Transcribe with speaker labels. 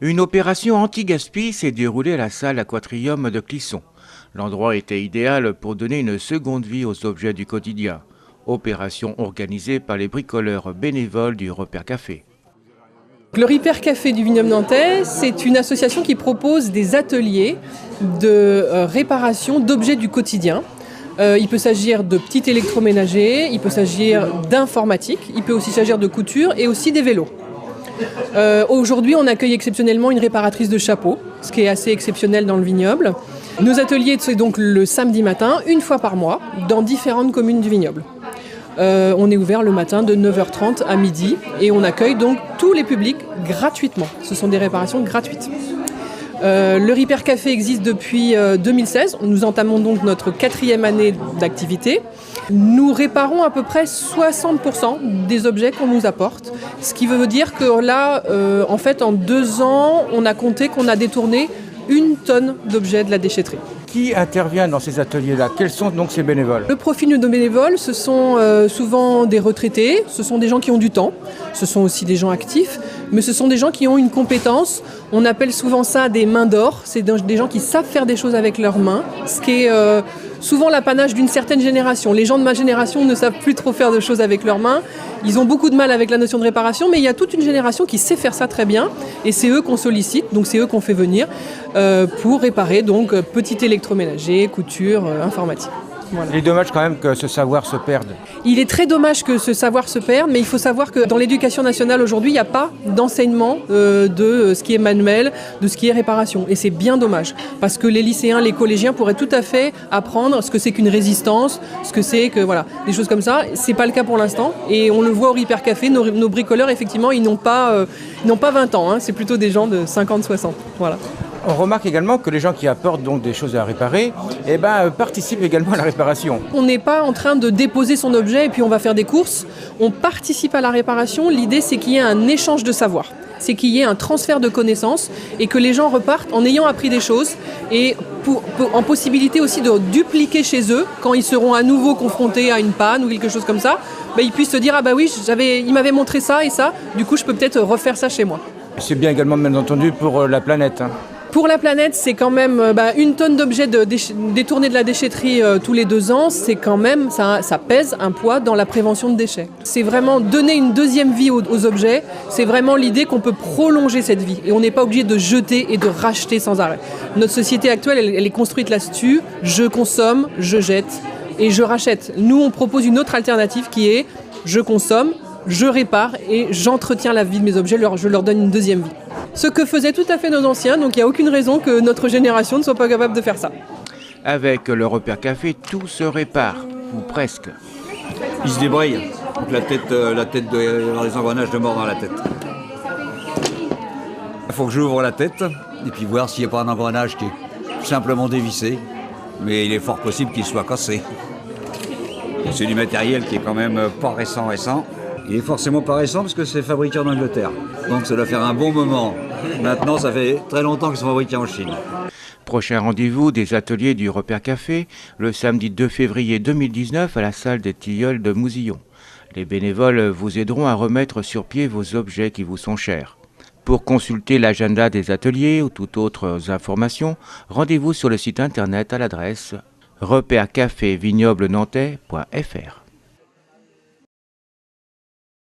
Speaker 1: Une opération anti-gaspi s'est déroulée à la salle Aquatrium de Clisson. L'endroit était idéal pour donner une seconde vie aux objets du quotidien. Opération organisée par les bricoleurs bénévoles du Repère Café.
Speaker 2: Le Repère Café du Vignoble Nantais, c'est une association qui propose des ateliers de réparation d'objets du quotidien. Il peut s'agir de petits électroménagers, il peut s'agir d'informatique, il peut aussi s'agir de couture et aussi des vélos. Aujourd'hui, on accueille exceptionnellement une réparatrice de chapeaux, ce qui est assez exceptionnel dans le vignoble. Nos ateliers, c'est donc le samedi matin, une fois par mois, dans différentes communes du vignoble. On est ouvert le matin de 9h30 à midi et on accueille donc tous les publics gratuitement. Ce sont des réparations gratuites. Le Repère Café existe depuis 2016. Nous entamons donc notre 4e année d'activité. Nous réparons à peu près 60% des objets qu'on nous apporte. Ce qui veut dire que là, en fait, en 2 ans, on a compté qu'on a détourné 1 tonne d'objets de la déchetterie.
Speaker 1: Qui intervient dans ces ateliers-là? Quels sont donc ces bénévoles?
Speaker 2: Le profil de nos bénévoles, ce sont souvent des retraités, ce sont des gens qui ont du temps, ce sont aussi des gens actifs, mais ce sont des gens qui ont une compétence. On appelle souvent ça des mains d'or, c'est des gens qui savent faire des choses avec leurs mains, ce qui est souvent l'apanage d'une certaine génération. Les gens de ma génération ne savent plus trop faire de choses avec leurs mains, ils ont beaucoup de mal avec la notion de réparation, mais il y a toute une génération qui sait faire ça très bien, et c'est eux qu'on sollicite, donc c'est eux qu'on fait venir pour réparer donc petit électroménager, couture, informatique. Voilà.
Speaker 1: Il est dommage quand même que ce savoir se perde.
Speaker 2: Il est très dommage que ce savoir se perde, mais il faut savoir que dans l'éducation nationale aujourd'hui, il n'y a pas d'enseignement de ce qui est manuel, de ce qui est réparation. Et c'est bien dommage, parce que les lycéens, les collégiens pourraient tout à fait apprendre ce que c'est qu'une résistance, ce que c'est que, voilà, des choses comme ça. C'est pas le cas pour l'instant, et on le voit au Repère Café, nos bricoleurs, effectivement, ils n'ont pas 20 ans, hein, c'est plutôt des gens de 50-60, voilà.
Speaker 1: On remarque également que les gens qui apportent donc des choses à réparer participent également à la réparation.
Speaker 2: On n'est pas en train de déposer son objet et puis on va faire des courses. On participe à la réparation. L'idée, c'est qu'il y ait un échange de savoir. C'est qu'il y ait un transfert de connaissances et que les gens repartent en ayant appris des choses et en possibilité aussi de dupliquer chez eux quand ils seront à nouveau confrontés à une panne ou quelque chose comme ça. Ils puissent se dire « Ah bah oui, il m'avait montré ça et ça, du coup je peux peut-être refaire ça chez moi ».
Speaker 1: C'est bien également bien entendu pour la planète.
Speaker 2: Pour la planète, c'est quand même 1 tonne d'objets détournés de la déchetterie tous les 2 ans, c'est quand même, ça pèse un poids dans la prévention de déchets. C'est vraiment donner une deuxième vie aux objets, c'est vraiment l'idée qu'on peut prolonger cette vie et on n'est pas obligé de jeter et de racheter sans arrêt. Notre société actuelle, elle est construite là-dessus, je consomme, je jette et je rachète. Nous, on propose une autre alternative qui est je consomme, je répare et j'entretiens la vie de mes objets, je leur donne une deuxième vie. Ce que faisaient tout à fait nos anciens, donc il n'y a aucune raison que notre génération ne soit pas capable de faire ça.
Speaker 1: Avec le Repère Café, tout se répare, ou presque.
Speaker 3: Ils se débrouillent, donc la tête les engrenages de mort dans la tête. Il faut que j'ouvre la tête et puis voir s'il n'y a pas un engrenage qui est simplement dévissé, mais il est fort possible qu'il soit cassé. C'est du matériel qui est quand même pas récent. Il est forcément pas récent parce que c'est fabriqué en Angleterre. Donc ça doit faire un bon moment. Maintenant, ça fait très longtemps qu'ils sont fabriqués en Chine.
Speaker 1: Prochain rendez-vous des ateliers du Repère Café, le samedi 2 février 2019 à la salle des Tilleuls de Mousillon. Les bénévoles vous aideront à remettre sur pied vos objets qui vous sont chers. Pour consulter l'agenda des ateliers ou toute autre information, rendez-vous sur le site internet à l'adresse repèrecafévignoble-nantais.fr.